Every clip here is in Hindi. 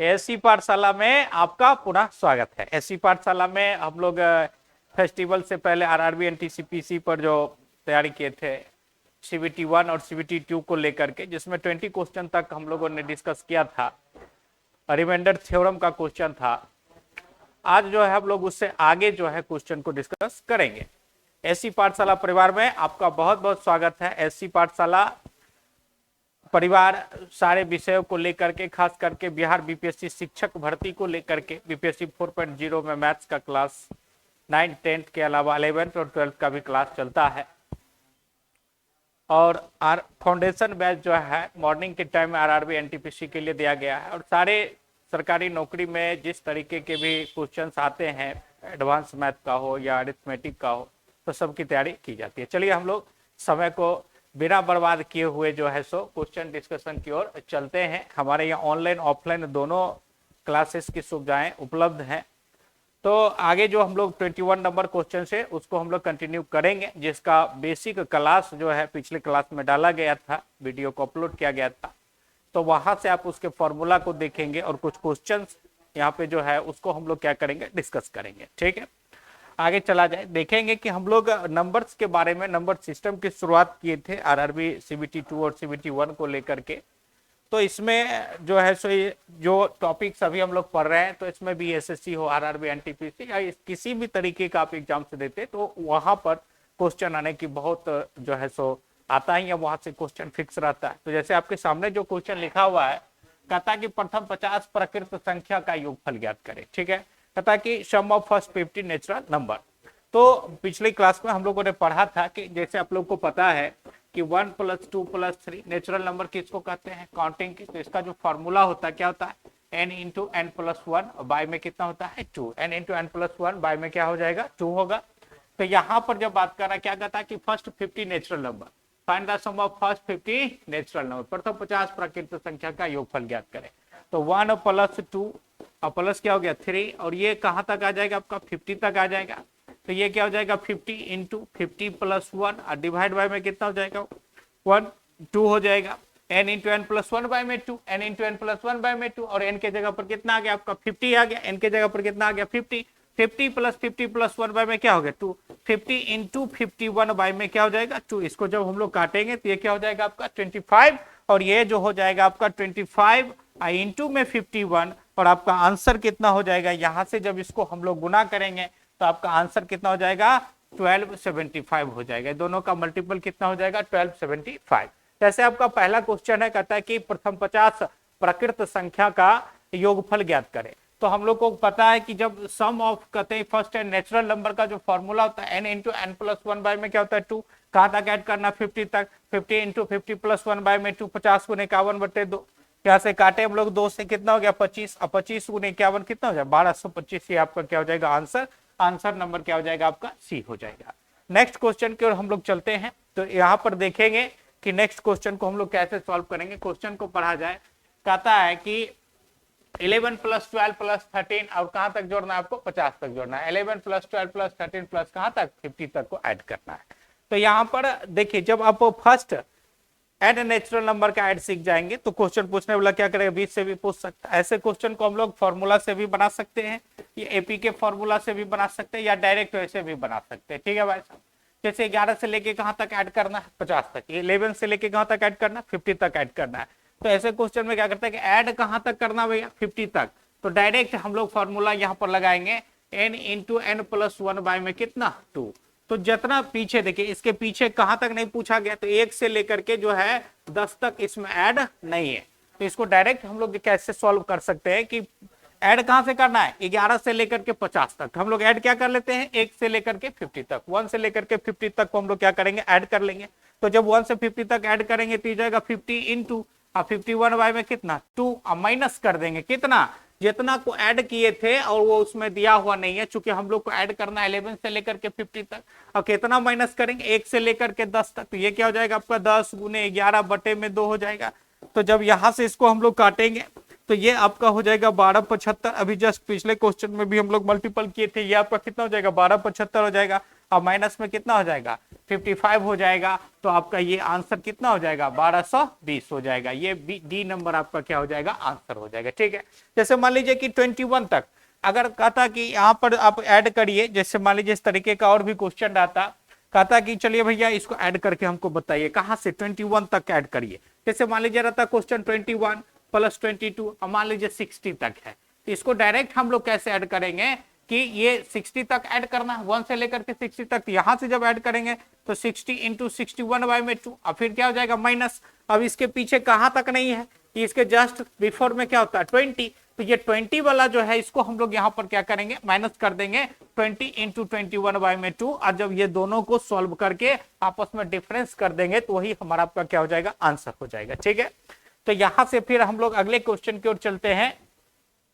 एससी पाठशाला में आपका पुनः स्वागत है। एससी पाठशाला में हम लोग फेस्टिवल से पहले आरआरबी एनटीसीपीसी पर जो तैयारी किए थे सीबीटी 1 और सीबीटी 2 को लेकर के, जिसमें 20 क्वेश्चन तक हम लोगों ने डिस्कस किया था। रिमाइंडर थ्योरम का क्वेश्चन था। आज जो है हम लोग उससे आगे जो है क्वेश्चन को डिस्कस करेंगे। एससी पाठशाला परिवार में आपका बहुत बहुत स्वागत है। एससी पाठशाला परिवार सारे विषयों को लेकर के, खास करके बिहार बीपीएससी शिक्षक भर्ती को लेकर के, बीपीएससी 4.0 में मैथ्स का क्लास 9, 10 के अलावा 11 और 12 का भी क्लास चलता है। और फाउंडेशन बैच जो है मॉर्निंग के टाइम में आरआरबी एनटीपीसी के लिए दिया गया है। और सारे सरकारी नौकरी में जिस तरीके के भी क्वेश्चंस आते हैं, एडवांस मैथ का हो या अरिथमेटिक का हो, तो सबकी तैयारी की जाती है। चलिए हम लोग समय को बिना बर्बाद किए हुए जो है सो क्वेश्चन डिस्कशन की ओर चलते हैं। हमारे यहाँ ऑनलाइन ऑफलाइन दोनों क्लासेस की सुविधाएं उपलब्ध हैं। तो आगे जो हम लोग 21 नंबर क्वेश्चन से उसको हम लोग कंटिन्यू करेंगे, जिसका बेसिक क्लास जो है पिछले क्लास में डाला गया था, वीडियो को अपलोड किया गया था। तो वहां से आप उसके फॉर्मूला को देखेंगे और कुछ क्वेश्चंस यहाँ पे जो है उसको हम लोग क्या करेंगे, डिस्कस करेंगे। ठीक है, आगे चला जाए। देखेंगे कि हम लोग नंबर्स के बारे में, नंबर सिस्टम की शुरुआत किए थे आरआरबी सीबीटी 2 और सीबीटी 1 को लेकर के। तो इसमें जो है सो जो टॉपिक्स अभी हम लोग पढ़ रहे हैं, तो इसमें भी एसएससी हो, आरआरबी एनटीपीसी या किसी भी तरीके का आप एग्जाम से देते तो वहां पर क्वेश्चन आने की बहुत जो है सो आता ही है, वहां से क्वेश्चन फिक्स रहता है। तो जैसे आपके सामने जो क्वेश्चन लिखा हुआ है, कहता है कि प्रथम 50 प्रकृत संख्या का योगफल ज्ञात करें। ठीक है, कहता है कि सम ऑफ फर्स्ट 50 नेचुरल नंबर। तो पिछली क्लास में हम लोगों ने पढ़ा था कि जैसे आप लोग को पता है कि 1 + 2 + 3 नेचुरल नंबर किसको कहते हैं, काउंटिंग की। तो इसका जो फॉर्मूला होता है क्या होता है, n × n + 1 बाय में कितना होता है 2, n × n + 1 बाय में क्या हो जाएगा 2 होगा। तो यहाँ पर जब बात कर रहा है, क्या कहता है कि first 50 natural number, find the sum of first 50 natural number, प्रथम 50 प्राकृत संख्या का योगफल ज्ञात करें। तो 1 + 2 और प्लस क्या हो गया 3, और ये कहां तक आ जाएगा आपका 50 तक आ जाएगा। तो ये क्या हो जाएगा 50 × 50 + 1 और डिवाइड बाय में कितना हो जाएगा 1, 2 हो जाएगा। n × n + 1 बाय में 2, n × n + 1 बाय में 2, और n के जगह पर कितना आ गया आपका 50 आ गया, n के जगह पर कितना आ गया 50, 50 + 50 + 1 बाय में क्या हो गया 2, 50 × 51 बाय में क्या हो जाएगा 2। इसको जब हम लोग काटेंगे तो ये क्या हो जाएगा आपका 25, और ये जो हो जाएगा आपका 25 × में 51, और आपका आंसर कितना हो जाएगा, यहां से जब इसको हम लोग गुना करेंगे तो आपका आंसर कितना हो जाएगा 1275 हो जाएगा। दोनों का मल्टीपल कितना हो जाएगा 1275। जैसे आपका पहला क्वेश्चन है, कहता है कि प्रथम 50 प्रकृत संख्या का योगफल ज्ञात करें। तो हम लोग को पता है कि जब सम ऑफ कहते हैं फर्स्ट एंड नेचुरल नंबर का जो फॉर्मूला होता है n × n + 1 बाय में क्या होता है 2, कहां तक ऐड करना 50 तक, 50 × 50 + 1 बाय में 2, 50 × 51/2, यहाँ से काटे हम लोग 2 से कितना हो गया 25, और 25 × 51 कितना हो जाएगा 1225। ये आपका क्या हो जाएगा आंसर नंबर क्या हो जाएगा आपका सी हो जाएगा। नेक्स्ट क्वेश्चन की ओर हम लोग चलते हैं। तो यहाँ पर देखेंगे कि नेक्स्ट क्वेश्चन को हम लोग कैसे सॉल्व करेंगे। क्वेश्चन को पढ़ा जाए, कहता है कि 11 + 12 + 13, और कहां तक जोड़ना है आपको 50 तक जोड़ना है। 11 + 12 + 13 प्लस कहां तक 50 तक को ऐड करना है। तो यहाँ पर देखिए, जब आप फर्स्ट एड नेचुरल नंबर का ऐड सीख जाएंगे तो क्वेश्चन पूछने वाला क्या करेगा 20 से भी पूछ सकता है। ऐसे क्वेश्चन को हम लोग फॉर्मूला से भी बना सकते हैं, ये एपी के फॉर्मूला से भी बना सकते हैं, या डायरेक्ट वैसे भी बना सकते हैं। ठीक है भाई साहब, जैसे 11 से लेके कहां तक ऐड करना है 50 तक, 11 से लेके कहां तक ऐड करना है 50 तक ऐड करना है। तो ऐसे क्वेश्चन में क्या करता है कि ऐड कहां तक करना भैया 50 तक, तो डायरेक्ट हम लोग फॉर्मूला यहाँ पर लगाएंगे n × n + 1 बाय में कितना 2। तो जितना पीछे देखिए, इसके पीछे कहां तक नहीं पूछा गया, तो 1 से लेकर के जो है 10 तक इसमें ऐड नहीं है। तो इसको डायरेक्ट हम लोग कैसे सॉल्व कर सकते हैं कि ऐड कहां से करना है 11 से लेकर के 50 तक हम लोग ऐड क्या कर लेते हैं 1 से लेकर के 50 तक, 1 से लेकर के 50 तक को हम लोग क्या करेंगे ऐड कर लेंगे। तो जब 1 से 50 तक ऐड करेंगे तो जाएगा 50 × 51 बाय में कितना 2, माइनस कर देंगे कितना जितना को ऐड किए थे, और वो उसमें दिया हुआ नहीं है, चूंकि हम लोग को ऐड करना है 11 से लेकर के 50 तक। और कितना माइनस करेंगे 1 से लेकर के 10 तक, तो ये क्या हो जाएगा आपका 10 × 11/2 हो जाएगा। तो जब यहां से इसको हम लोग काटेंगे तो ये आपका हो जाएगा 1275। अभी जस्ट पिछले क्वेश्चन में भी हम लोग मल्टीपल किए थे, ये आपका कितना हो जाएगा 1275 हो जाएगा, और माइनस में कितना हो जाएगा 55 हो जाएगा, तो आपका ये आंसर कितना हो जाएगा 1220 हो जाएगा। ये डी नंबर आपका क्या हो जाएगा आंसर हो जाएगा। ठीक है, जैसे मान लीजिए कि 21 तक अगर कहता कि यहाँ पर आप ऐड करिए, जैसे मान लीजिए इस तरीके का और भी क्वेश्चन रहता, कहता कि चलिए भैया इसको ऐड करके हमको बताइए कहाँ से 21 तक ऐड करिए। जैसे मान लीजिए रहता क्वेश्चन 21 प्लस 22 और मान लीजिए 60 तक है, तो इसको डायरेक्ट हम लोग कैसे ऐड करेंगे कि ये 60 तक ऐड करना है, 1 से लेकर के 60 तक, तो यहां से जब ऐड करेंगे तो 60 इंटू 61/2 और फिर क्या हो जाएगा माइनस। अब इसके पीछे कहां तक नहीं है, इसके जस्ट बिफोर में क्या होता है 20, तो ये 20 वाला जो है इसको हम लोग यहाँ पर क्या करेंगे माइनस कर देंगे 20 इंटू 21/2, और जब ये दोनों को सॉल्व करके आपस में डिफरेंस कर देंगे तो वही हमारा आपका क्या हो जाएगा आंसर हो जाएगा। ठीक है, तो यहां से फिर हम लोग अगले क्वेश्चन की ओर चलते हैं।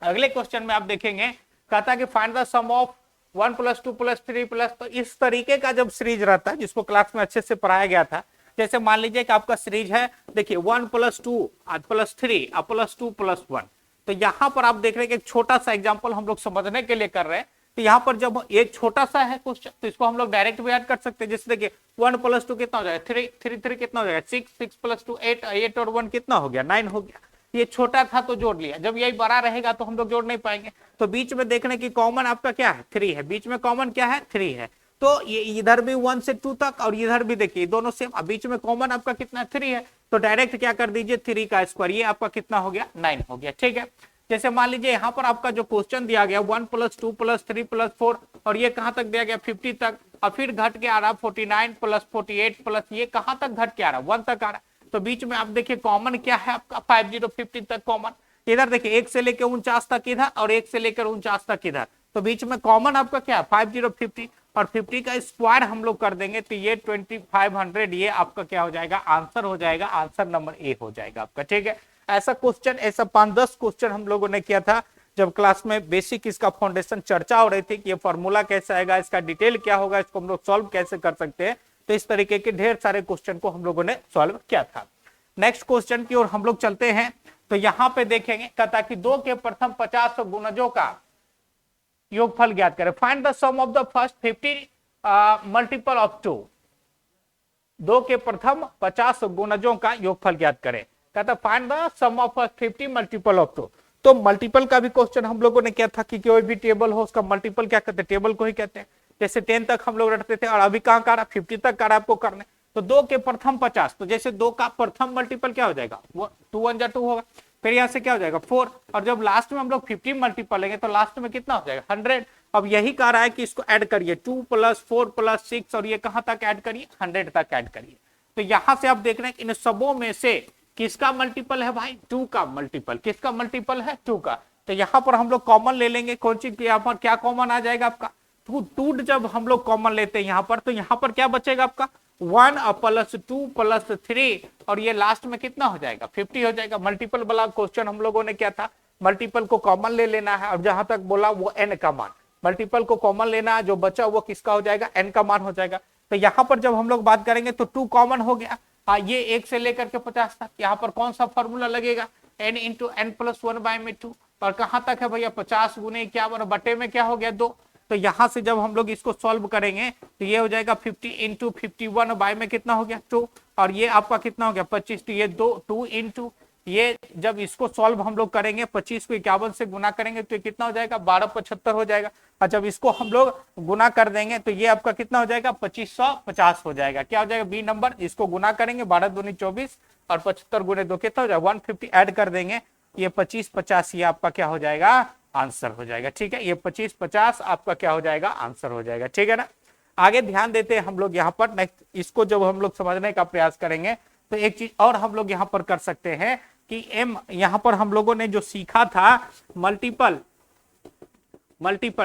अगले क्वेश्चन में आप देखेंगे कहता कि find the sum of 1 + 2 + 3 plus, तो इस तरीके का जब सीरीज रहता है जिसको क्लास में अच्छे से पढ़ाया गया था, जैसे मान लीजिए कि आपका सीरीज है, देखिए 1 + 2 + 3 + 2 + 1, तो यहां पर आप देख रहे हैं कि एक छोटा सा एग्जांपल हम लोग समझने के लिए कर रहे हैं। तो यहाँ पर जब एक छोटा सा है क्वेश्चन तो इसको हम लोग डायरेक्ट भी ऐड कर सकते हैं। जैसे देखिए 1 + 2 कितना हो जाएगा 3, 3 3 कितना हो जाएगा 6, 6 + 2 8, 8 और 1 कितना हो गया 9 हो गया। ये छोटा था तो जोड़ लिया, जब यही बड़ा रहेगा तो हम लोग जोड़ नहीं पाएंगे। तो बीच में देखने की कॉमन आपका क्या है 3 है, बीच में कॉमन क्या है 3 है, तो ये इधर भी 1 से 2 तक और इधर भी देखिए दोनों सेम, बीच में कॉमन आपका कितना 3 है, तो डायरेक्ट क्या कर दीजिए 3 का स्क्वायर, ये आपका कितना हो गया 9 हो गया। ठीक है, जैसे मान लीजिए यहाँ पर आपका जो क्वेश्चन दिया गया 1 + 2 + 3 + 4 और ये कहां तक दिया गया 50 तक, और फिर घट के आ रहा 49 + 48 प्लस ये कहां तक घट के आ रहा 1 तक आ रहा, तो बीच में आप देखिए कॉमन क्या है आपका 50 तक कॉमन, इधर देखिए 1 से लेकर 49 तक इधर और 1 से लेकर 49 तक इधर, तो बीच में कॉमन आपका क्या है 50 और 50 का स्क्वायर हम लोग कर देंगे तो ये 2500, ये आपका क्या हो जाएगा आंसर हो जाएगा, आंसर नंबर ए हो जाएगा आपका। ठीक है, ऐसा क्वेश्चन ऐसा 5-10 क्वेश्चन हम लोगों ने किया था जब क्लास में बेसिक इसका फाउंडेशन चर्चा हो रही थी कि ये फॉर्मूला कैसे आएगा, इसका डिटेल क्या होगा, इसको हम लोग सॉल्व कैसे कर सकते हैं, तो इस तरीके के ढेर सारे क्वेश्चन को हम लोगों ने सॉल्व किया था। नेक्स्ट क्वेश्चन की ओर हम लोग चलते हैं, तो यहाँ पे देखेंगे कहता कि 2 के प्रथम 50 गुणजों का योगफल ज्ञात करें। Find the sum of the first 50 multiple of 2, 2 के प्रथम 50 गुणजों का योगफल ज्ञात करें। कहता find the sum of 50 multiple of 2, तो मल्टीपल का भी क्वेश्चन हम लोगों ने किया था कि कोई भी टेबल हो उसका मल्टीपल क्या कहते हैं, टेबल को ही कहते हैं। जैसे 10 तक हम लोग रखते थे और अभी कहां का रहा 50 तक का आपको करने, तो 2 के प्रथम 50, तो जैसे 2 का प्रथम मल्टीपल क्या हो जाएगा 2 × 2 होगा, फिर यहाँ से क्या हो जाएगा 4, और जब लास्ट में हम लोग 50 मल्टीपल लेंगे तो लास्ट में कितना हो जाएगा 100। अब यही कह रहा है कि इसको ऐड करिए 2 + 4 + 6 और ये कहां तक ऐड करिए 100 तक ऐड करिए। तो यहां से आप देख रहे हैं इन सबों में से किसका मल्टीपल है भाई 2 का मल्टीपल, किसका मल्टीपल है 2 का, तो यहाँ पर हम लोग कॉमन ले लेंगे, कौन चीज यहाँ पर क्या कॉमन आ जाएगा आपका 2 जब हम लोग कॉमन लेते हैं यहाँ पर, तो यहाँ पर क्या बचेगा आपका 1 + 2 + 3 और ये लास्ट में कितना हो जाएगा 50 हो जाएगा। मल्टीपल वाला क्वेश्चन हम लोगों ने क्या था, मल्टीपल को कॉमन ले लेना है, और जहां तक बोला वो n का मान, मल्टीपल को कॉमन लेना है, जो बचा वो किसका हो जाएगा n का मान हो जाएगा। तो यहाँ पर जब हम लोग बात करेंगे तो 2 कॉमन हो गया, हाँ ये 1 से लेकर के 50 तक, यहाँ पर कौन सा फॉर्मूला लगेगा n × n + 1/2, और कहां तक है भैया 50 × 51 बटे में क्या हो गया 2, तो यहां से जब हम लोग इसको सॉल्व करेंगे तो ये हो जाएगा 50 × 51 बाय में कितना हो गया 2, और ये आपका कितना हो गया 25, तो ये 2 इंटू ये जब इसको सॉल्व हम लोग करेंगे 25 को 51 से गुना करेंगे तो ये कितना हो जाएगा 1275 हो जाएगा, और जब इसको हम लोग गुना कर देंगे तो ये आपका कितना हो जाएगा 2550 हो जाएगा। क्या हो जाएगा बी नंबर, इसको गुना करेंगे 12 दूनी 24 और 75 × 2 कितना हो जाएगा 150 ऐड कर देंगे, ये 2550 ये आपका क्या हो जाएगा आंसर हो जाएगा। ठीक है, ये 2550 आपका क्या हो जाएगा आंसर हो जाएगा। ठीक है ना, आगे ध्यान देते हैं हम लोग यहाँ पर नेक्स्ट, इसको जब हम लोग समझने का प्रयास करेंगे तो एक चीज और हम लोग यहाँ पर कर सकते हैं कि एम यहाँ पर हम लोगों ने जो सीखा था मल्टीपल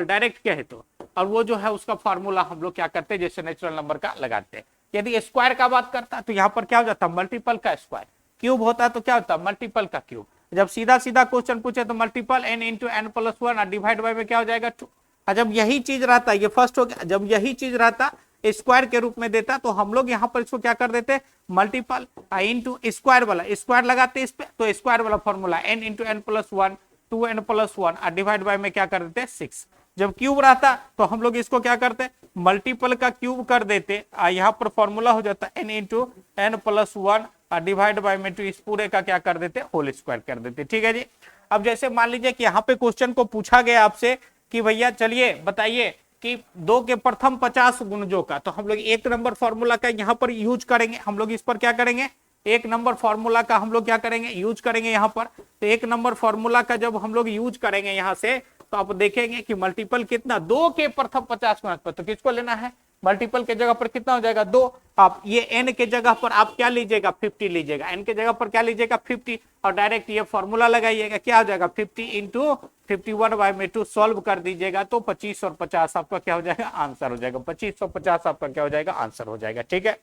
डायरेक्ट क्या है तो, और वो जो है उसका फॉर्मूला हम लोग क्या करते हैं जैसे नेचुरल नंबर का लगाते हैं। यदि स्क्वायर का बात करता तो यहाँ पर क्या हो जाता मल्टीपल का स्क्वायर, क्यूब होता तो क्या होता मल्टीपल का क्यूब, जब सीधा सीधा क्वेश्चन पूछे तो मल्टीपल n × n + 1 और डिवाइड बाय में क्या हो जाएगा 2, और जब यही चीज रहता ये फर्स्ट हो गया, जब यही चीज रहता स्क्वायर के रूप में देता तो हम लोग यहाँ पर इसको क्या कर देते मल्टीपल इंटू स्क्वायर वाला स्क्वायर लगाते इस पे, तो स्क्वायर वाला फॉर्मूला n × n + 1 2n + 1 और डिवाइड बाय में क्या कर देते 6, जब क्यूब रहता तो हम लोग इसको क्या करते, मल्टीपल का क्यूब कर देते, यहाँ पर फॉर्मूला हो जाता n into N plus one divide by में टू, इस पूरे का क्या कर देते, होल स्क्वायर कर देते। ठीक है जी। अब जैसे मान लीजिए कि यहाँ पे क्वेश्चन को पूछा गया आपसे कि भैया चलिए बताइए कि 2 के प्रथम 50 गुणजों का, तो हम लोग 1 नंबर फॉर्मूला का यहाँ पर यूज करेंगे। हम लोग इस पर क्या करेंगे, 1 नंबर फॉर्मूला का हम लोग क्या करेंगे, यूज करेंगे यहाँ पर। तो 1 नंबर फॉर्मूला का जब हम लोग यूज करेंगे यहाँ से, तो आप देखेंगे कि मल्टीपल कितना, 2 के प्रथम 50 गुणक पर, तो किसको लेना है, मल्टीपल के जगह पर कितना हो जाएगा 2। आप ये n के जगह पर आप क्या लीजिएगा 50 लीजिएगा, n के जगह पर क्या लीजिएगा 50, और डायरेक्ट ये फॉर्मूला लगाइएगा, क्या हो जाएगा 50 इंटू 51/2 सॉल्व कर दीजिएगा, तो 25 और 50 आपका क्या हो जाएगा, आंसर हो जाएगा। 25 और 50 आपका क्या हो जाएगा, आंसर हो जाएगा। ठीक है,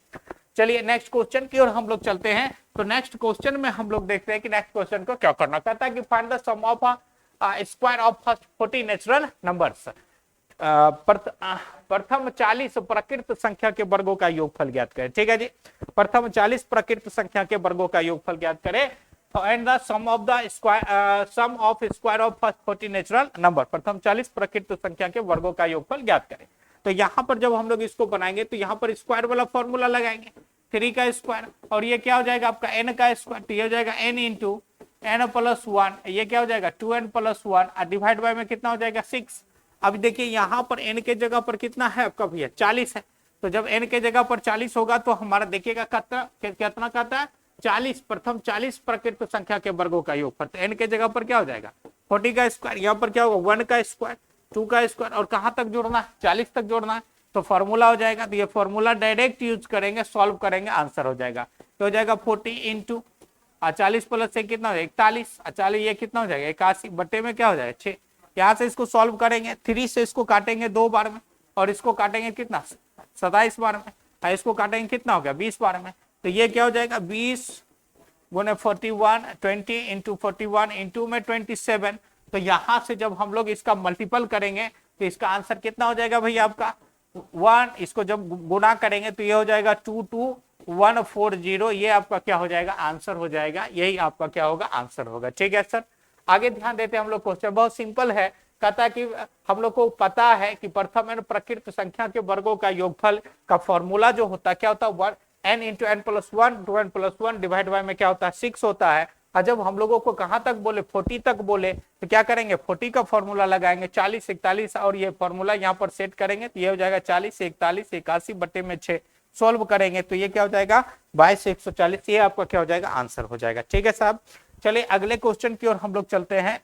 चलिए नेक्स्ट क्वेश्चन की ओर हम लोग चलते हैं। तो नेक्स्ट क्वेश्चन में हम लोग देखते हैं कि नेक्स्ट क्वेश्चन को क्या करना, कहता है कि find the sum of square of first 40 natural numbers. प्रथम 40 प्रकृत संख्या के वर्गों का योगफल ज्ञात करें। ठीक है जी, प्रथम 40 प्रकृत संख्या के वर्गों का योगफल ज्ञात करें। And the sum of the square of first 40 natural number, प्रथम 40 प्रकृत संख्या के वर्गों का योगफल ज्ञात करें। तो यहाँ पर जब हम लोग इसको बनाएंगे तो यहाँ पर स्क्वायर वाला फॉर्मूला लगाएंगे, 3 का स्क्वायर, और ये क्या हो जाएगा आपका n का स्क्वायर, तो ये हो जाएगा n इंटू एन प्लस 1, ये क्या हो जाएगा 2n प्लस 1 डिवाइड बाय में कितना हो जाएगा 6। अब देखिए यहाँ पर n के जगह पर कितना है आपका भैया 40 है, तो जब n के जगह पर 40 होगा तो हमारा देखिएगा कितना कहता है 40, प्रथम 40 प्रकृत संख्या के वर्गों का योगफल, तो n के जगह पर क्या हो जाएगा 40 का स्क्वायर, यहाँ पर क्या होगा 1 का स्क्वायर, 2 का स्क्वायर, और कहाँ तक जोड़ना है 40 तक जोड़ना है, तो फॉर्मूला हो जाएगा। तो ये फॉर्मूला डायरेक्ट यूज करेंगे, सॉल्व करेंगे, आंसर हो जाएगा। तो हो जाएगा 40 इंटू 40 प्लस से कितना हो जाएगा 41, 40 ये कितना हो जाएगा 81 बटे में क्या हो जाएगा 6। यहाँ से इसको सॉल्व करेंगे, 3 से इसको काटेंगे 2 बार में, और इसको काटेंगे कितना 27 बार में, और इसको काटेंगे कितना हो गया 20 बार में, तो ये क्या हो जाएगा 20 गुने 41, 20 इंटू 41 इंटू में 27। तो यहाँ से जब हम लोग इसका मल्टीपल करेंगे तो इसका आंसर कितना हो जाएगा भैया आपका 1, इसको जब गुना करेंगे तो ये हो जाएगा 22140, ये आपका क्या हो जाएगा आंसर हो जाएगा, यही आपका क्या होगा आंसर होगा। ठीक है सर, आगे ध्यान देते हैं हम लोग। क्वेश्चन बहुत सिंपल है, कहता है कि हम लोग को पता है कि प्रथम एन प्रकृत संख्या के वर्गों का योगफल का फॉर्मूला जो होता है क्या होता है n into N plus 1 2n plus 1 divide by में क्या होता है 6 होता है। और जब हम लोगों को कहां तक बोले 40 तक बोले तो क्या करेंगे 40 का फॉर्मूला लगाएंगे 40 41, और ये फॉर्मूला यहाँ पर सेट करेंगे तो ये हो जाएगा 40 41 81 बटे में 6, सोल्व करेंगे तो ये क्या हो जाएगा 22/140, ये आपका क्या हो जाएगा आंसर हो जाएगा। ठीक है साहब, चलिए अगले क्वेश्चन की ओर हम लोग चलते हैं।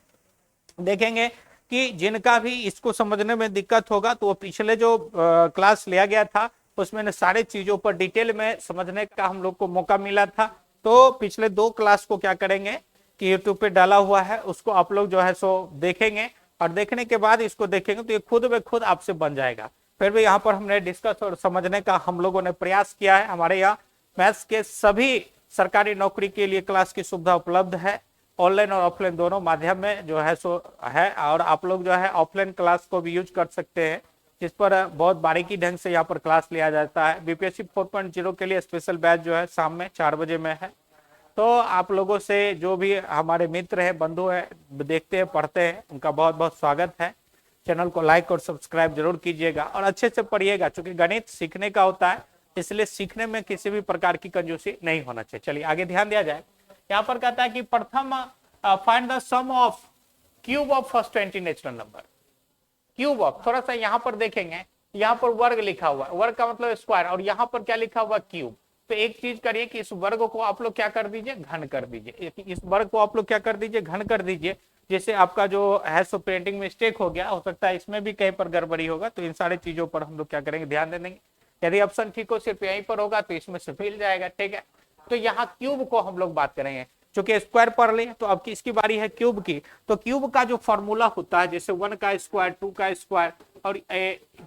देखेंगे कि जिनका भी इसको समझने में दिक्कत होगा तो वो पिछले जो क्लास लिया गया था उसमें सारे चीजों पर डिटेल में समझने का हम लोग को मौका मिला था। तो पिछले 2 क्लास को क्या करेंगे कि यूट्यूब पे डाला हुआ है, उसको आप लोग जो है सो देखेंगे, और देखने के बाद इसको देखेंगे तो ये खुद ब खुद आपसे बन जाएगा। फिर भी यहाँ पर हमने डिस्कस और समझने का हम लोगों ने प्रयास किया है। हमारे यहाँ मैथ्स के सभी सरकारी नौकरी के लिए क्लास की सुविधा उपलब्ध है, ऑनलाइन और ऑफलाइन दोनों माध्यम में जो है सो है, और आप लोग जो है ऑफलाइन क्लास को भी यूज कर सकते हैं, जिस पर बहुत बारीकी ढंग से यहाँ पर क्लास लिया जाता है। बीपीएससी 4.0 के लिए स्पेशल बैच जो है शाम में 4 बजे में है। तो आप लोगों से जो भी हमारे मित्र हैं, बंधु हैं, देखते हैं पढ़ते हैं, उनका बहुत बहुत स्वागत है। चैनल को लाइक और सब्सक्राइब जरूर कीजिएगा और अच्छे से पढ़िएगा, क्योंकि गणित सीखने का होता है, इसलिए सीखने में किसी भी प्रकार की कंजूसी नहीं होना चाहिए। चलिए आगे ध्यान दिया जाए। यहाँ पर कहता है कि प्रथम find the sum of cube of first 20 natural number. Cube of, थोड़ा सा यहाँ पर देखेंगे, यहाँ पर वर्ग लिखा हुआ है, वर्ग का मतलब स्क्वायर, और यहाँ पर क्या लिखा हुआ क्यूब। तो एक चीज करिए कि इस वर्ग को आप लोग क्या कर दीजिए घन कर दीजिए, इस वर्ग को आप लोग क्या कर दीजिए घन कर दीजिए। जैसे आपका जो है सो प्रिंटिंग मिस्टेक हो गया, हो सकता है इसमें भी कहीं पर गड़बड़ी होगा, तो इन सारी चीजों पर हम लोग क्या करेंगे ध्यान दे देंगे। यदि ऑप्शन ठीक हो सिर्फ यहीं पर होगा तो इसमें से मिल जाएगा। ठीक है, तो यहाँ क्यूब को हम लोग बात करेंगे, चूंकि स्क्वायर पढ़ लिए तो अब किसकी बारी है क्यूब की। तो क्यूब का जो फॉर्मूला होता है, जैसे 1 का स्क्वायर 2 का स्क्वायर, और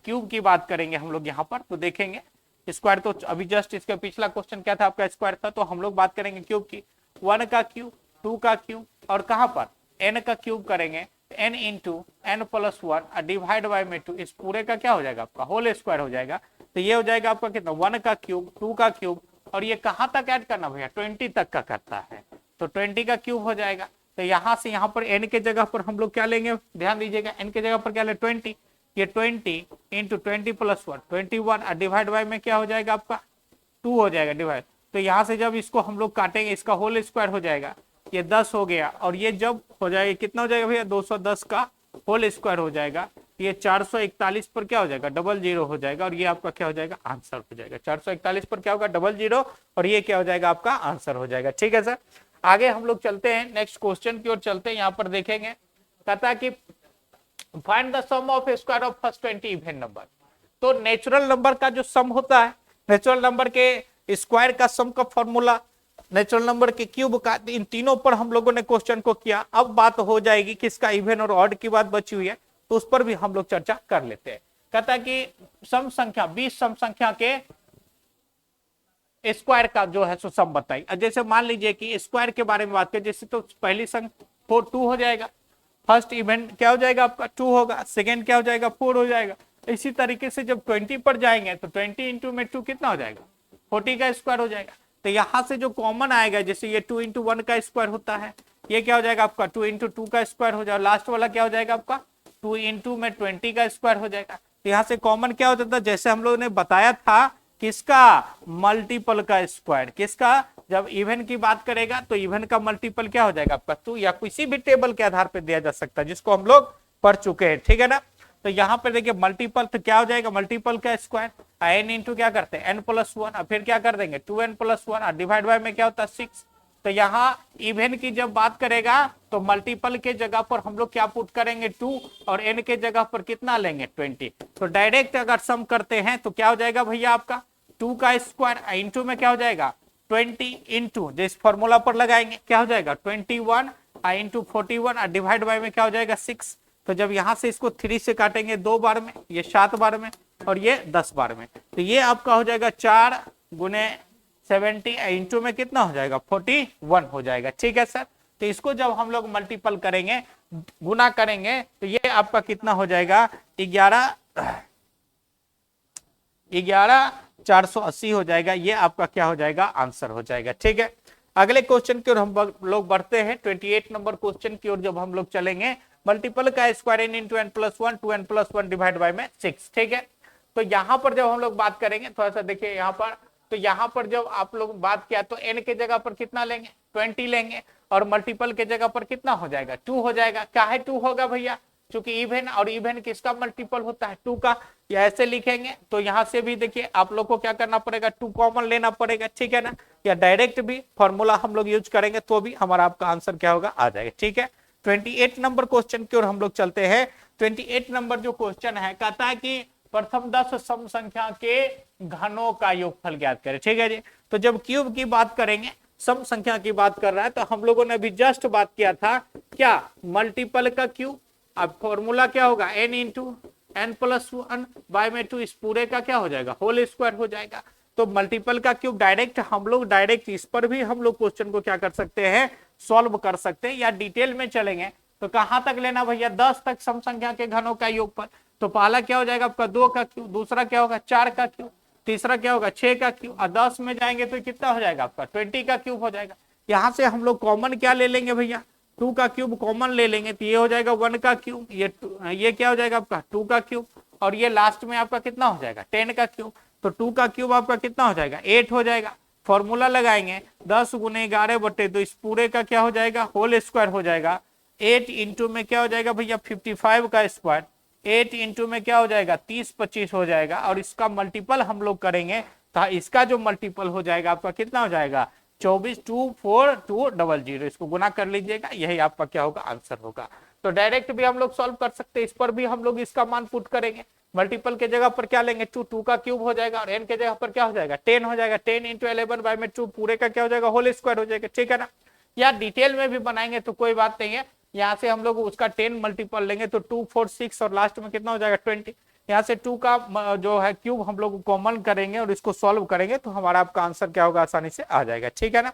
क्यूब की बात करेंगे हम लोग यहाँ पर। तो देखेंगे स्क्वायर तो अभी जस्ट इसका पिछला क्वेश्चन क्या था आपका स्क्वायर था, तो हम लोग बात करेंगे क्यूब की। 1 का क्यूब 2 का क्यूब, और कहाँ पर n का क्यूब करेंगे n into N plus 1 divide by में 2, इस पूरे का क्या हो जाएगा आपका होल स्क्वायर हो जाएगा। तो ये हो जाएगा आपका कितना 1 का क्यूब 2 का क्यूब, और ये कहाँ तक ऐड करना भैया 20 तक का करता है, तो 20 का क्यूब हो जाएगा। तो यहाँ से यहाँ पर n के जगह पर हम लोग क्या लेंगे ध्यान दीजिएगा, n के जगह पर क्या ले 20, ये 20 इंटू 20 प्लस 1 21 और डिवाइड बाय में क्या हो जाएगा आपका 2 हो जाएगा डिवाइड। तो यहाँ से जब इसको हम लोग काटेंगे इसका होल स्क्वायर हो जाएगा, ये 10 हो गया, और ये जब हो जाएगा कितना हो जाएगा भैया 210 का होल स्क्वायर हो जाएगा, ये 441 पर क्या हो जाएगा 00 हो जाएगा, और ये आपका क्या हो जाएगा आंसर हो जाएगा। 441 पर क्या होगा 00, और ये क्या हो जाएगा आपका आंसर हो जाएगा। ठीक है सर, आगे हम लोग चलते हैं नेक्स्ट क्वेश्चन की ओर चलते हैं। यहाँ पर देखेंगे कहता है कि find the sum of square of first 20 even number. तो नेचुरल नंबर का जो सम होता है, नेचुरल नंबर के स्क्वायर का सम का फॉर्मूला, नेचुरल नंबर के क्यूब का, इन तीनों पर हम लोगों ने क्वेश्चन को किया। अब बात हो जाएगी किसका इवन और ऑड की बात बची हुई है, तो उस पर भी हम लोग चर्चा कर लेते हैं। कहता है कि सम संख्या 20 सम संख्या के स्क्वायर का जो है सो सम बताइए। जैसे मान लीजिए कि स्क्वायर के बारे में बात करें, जैसे तो पहली संख्या 2 हो जाएगा, फर्स्ट इवेंट क्या हो जाएगा आपका 2 होगा, सेकेंड क्या हो जाएगा 4 हो जाएगा। इसी तरीके से जब 20 पर जाएंगे तो 20 इंटू में 2 कितना हो जाएगा 40 का स्क्वायर हो जाएगा। तो यहां से जो कॉमन आएगा, जैसे ये 2 इंटू 1 का स्क्वायर होता है, ये क्या हो जाएगा आपका 2 इंटू 2 का स्क्वायर हो जाएगा, लास्ट वाला क्या हो जाएगा आपका 2 इंटू में 20 का स्क्वायर हो जाएगा। तो यहाँ से कॉमन क्या हो जाता है, जैसे हम लोगों ने बताया था किसका मल्टीपल का स्क्वायर, किसका, जब इवन की बात करेगा तो इवन का मल्टीपल क्या हो जाएगा आपका 2, या किसी भी टेबल के आधार पर दिया जा सकता है जिसको हम लोग पढ़ चुके हैं। ठीक है ना, तो यहाँ पर देखिए मल्टीपल तो क्या हो जाएगा मल्टीपल का स्क्वायर, n इंटू क्या करते हैं n प्लस 1, और फिर क्या कर देंगे 2n प्लस 1, और डिवाइड बाय में क्या होता है 6। तो यहाँ इवन की जब बात करेगा तो मल्टीपल के जगह पर हम लोग क्या पुट करेंगे 2, और n के जगह पर कितना लेंगे 20। तो डायरेक्ट अगर सम करते हैं तो क्या हो जाएगा भैया आपका 2 का स्क्वायर इंटू में क्या हो जाएगा 20 इंटू, जिस फॉर्मूला पर लगाएंगे क्या हो जाएगा 21 इंटू 41, और डिवाइड बाय में क्या हो जाएगा 6। तो जब यहां से इसको 3 से काटेंगे 2 बार में, ये 7 बार में, और ये 10 बार में, तो ये आपका हो जाएगा 4 गुने 70 इंटू में कितना हो जाएगा 41 हो जाएगा। ठीक है सर, तो इसको जब हम लोग मल्टीपल करेंगे, गुना करेंगे, तो ये आपका कितना हो जाएगा 11,480 हो जाएगा। ये आपका क्या हो जाएगा आंसर हो जाएगा। ठीक है, अगले क्वेश्चन की ओर हम लोग बढ़ते हैं। 28 नंबर क्वेश्चन की ओर जब हम लोग चलेंगे, मल्टीपल का square n into n plus 1 2n plus 1 divide by में 6। ठीक है, तो यहाँ पर जब हम लोग बात करेंगे, थोड़ा सा देखिए यहाँ पर, तो यहाँ पर जब आप लोग बात किया तो n के जगह पर कितना लेंगे 20 लेंगे, और मल्टीपल के जगह पर कितना हो जाएगा 2 हो जाएगा। क्या है 2 होगा भैया, क्योंकि इवन, और इवन किसका मल्टीपल होता है 2 का, या ऐसे लिखेंगे तो यहाँ से भी देखिए आप लोग को क्या करना पड़ेगा 2 कॉमन लेना पड़ेगा। ठीक है ना, या डायरेक्ट भी फॉर्मूला हम लोग यूज करेंगे तो भी हमारा आपका आंसर क्या होगा आ जाएगा। ठीक है, 28 नंबर क्वेश्चन की ओर हम लोग चलते हैं। 28 नंबर जो क्वेश्चन है कहता है कि प्रथम 10 सम संख्या के घनों का योगफल ज्ञात करें। ठीक है जी, तो जब क्यूब की बात करेंगे, सम संख्या की बात कर रहा है, तो हम लोगों ने अभी जस्ट बात किया था क्या मल्टीपल का क्यूब। अब फॉर्मूला क्या होगा n into n plus 1 by में 2, इस पूरे का क्या हो जाएगा होल स्क्वायर हो जाएगा। तो मल्टीपल का क्यूब डायरेक्ट हम लोग इस पर भी हम लोग क्वेश्चन को क्या कर सकते हैं सॉल्व कर सकते हैं, या डिटेल में चलेंगे तो कहां तक लेना भैया 10 तक सम संख्या के घनों का योगफल। तो पहला क्या हो जाएगा आपका 2 का क्यूब, दूसरा क्या होगा 4 का क्यूब, तीसरा क्या होगा 6 का क्यूब, और 10 में जाएंगे तो कितना हो जाएगा आपका 20 का क्यूब हो जाएगा। यहाँ से हम लोग कॉमन क्या ले लेंगे भैया 2 का क्यूब कॉमन ले लेंगे, तो ये हो जाएगा 1 का क्यूब, ये क्या हो जाएगा आपका 2 का क्यूब, और ये लास्ट में आपका कितना हो जाएगा 10 का क्यूब। तो 2 का क्यूब आपका कितना हो जाएगा 8 हो जाएगा। फॉर्मूला लगाएंगे 10 गुने 11 बटे, तो इस पूरे का क्या हो जाएगा होल स्क्वायर हो जाएगा। 8 इंटू में क्या हो जाएगा भैया 55 का स्क्वायर, 8 इंटू में क्या हो जाएगा 30-25 हो जाएगा, और इसका मल्टीपल हम लोग करेंगे तो इसका जो मल्टीपल हो जाएगा आपका कितना हो जाएगा 24 24200, इसको गुना कर लीजिएगा, यही आपका क्या होगा आंसर होगा। तो डायरेक्ट भी हम लोग सॉल्व कर सकते हैं, इस पर भी हम लोग इसका मान पुट करेंगे। मल्टीपल के जगह पर क्या लेंगे 2 का क्यूब हो जाएगा, और n के जगह पर क्या हो जाएगा 10 हो जाएगा, 10 इंटू 11 बाय में 2 पूरे का क्या हो जाएगा होल स्क्वायर हो जाएगा। ठीक है ना, या डिटेल में भी बनाएंगे तो कोई बात नहीं है, यहाँ से हम लोग उसका 10 मल्टीपल लेंगे तो 2 4 6 और लास्ट में कितना हो जाएगा 20। यहाँ से 2 का जो है क्यूब हम लोग कॉमन करेंगे और इसको सॉल्व करेंगे तो हमारा आपका आंसर क्या होगा आसानी से आ जाएगा। ठीक है ना,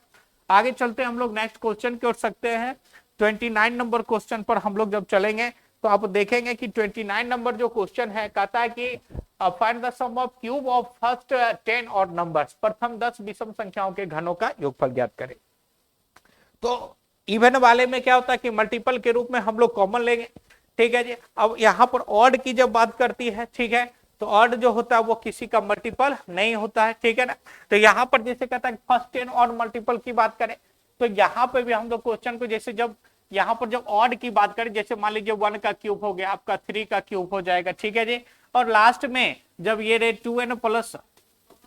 आगे चलते हैं हम लोग नेक्स्ट क्वेश्चन की ओर सकते हैं। 29 नंबर क्वेश्चन पर हम लोग जब चलेंगे तो आप देखेंगे कि 29 नंबर जो क्वेश्चन है कहता है कि find the sum of cube of first 10 odd numbers, प्रथम 10 विषम संख्याओं के घनों का योगफल ज्ञात करें। तो इवन वाले में क्या होता है कि मल्टीपल के रूप में हम लोग कॉमन लेंगे, ठीक है जी। अब यहाँ पर ऑड की जब बात करती है, ठीक है, तो ऑड जो होता है वो किसी का मल्टीपल नहीं होता है, ठीक है ना। तो यहाँ पर जैसे कहता है फर्स्ट 10 ऑड मल्टीपल की बात करें, तो यहाँ पे भी हम लोग क्वेश्चन को जैसे जब यहाँ पर जब ऑड की बात करें, जैसे मान लीजिए 1 का क्यूब हो गया, आपका 3 का क्यूब हो जाएगा, ठीक है जी। और लास्ट में जब ये रहे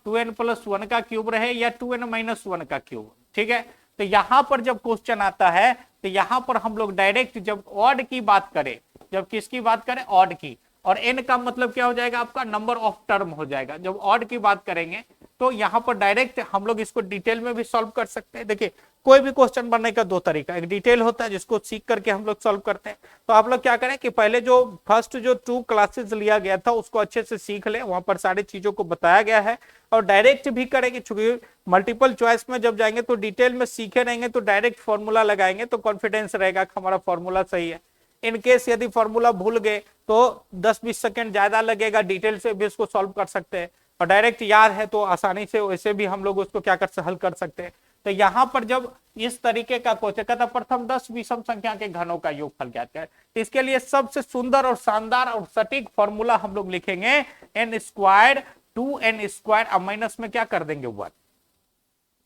2n+1 का क्यूब रहे या 2n-1 का क्यूब, ठीक है। तो यहां पर जब क्वेश्चन आता है तो यहां पर हम लोग डायरेक्ट जब ऑड की बात करें, जब किसकी बात करें, ऑड की, और n का मतलब क्या हो जाएगा आपका नंबर ऑफ टर्म हो जाएगा। जब ऑड की बात करेंगे तो यहां पर डायरेक्ट हम लोग इसको डिटेल में भी सॉल्व कर सकते हैं। देखिए कोई भी क्वेश्चन बनने का दो तरीका, एक डिटेल होता है जिसको सीख करके हम लोग सॉल्व करते हैं। तो आप लोग क्या करें कि पहले जो फर्स्ट जो 2 क्लासेस लिया गया था उसको अच्छे से सीख ले, वहां पर सारी चीजों को बताया गया है, और डायरेक्ट भी करेंगे, चूंकि मल्टीपल चॉइस में जब जाएंगे तो डिटेल में सीखे रहेंगे तो डायरेक्ट फॉर्मूला लगाएंगे तो कॉन्फिडेंस रहेगा कि हमारा फॉर्मूला सही है। इन केस यदि फॉर्मूला भूल गए तो 10-20 सेकंड ज्यादा लगेगा, डिटेल से भी उसको सॉल्व कर सकते हैं, और डायरेक्ट याद है तो आसानी से वैसे भी हम लोग उसको क्या कर हल कर सकते हैं। तो यहाँ पर जब इस तरीके का क्वेश्चन कहता प्रथम 10 विषम संख्या के घनों का योगफल ज्ञात करें, तो इसके लिए सबसे सुंदर और शानदार और सटीक फॉर्मूला हम लोग लिखेंगे n² 2n² अब माइनस में क्या कर देंगे 1,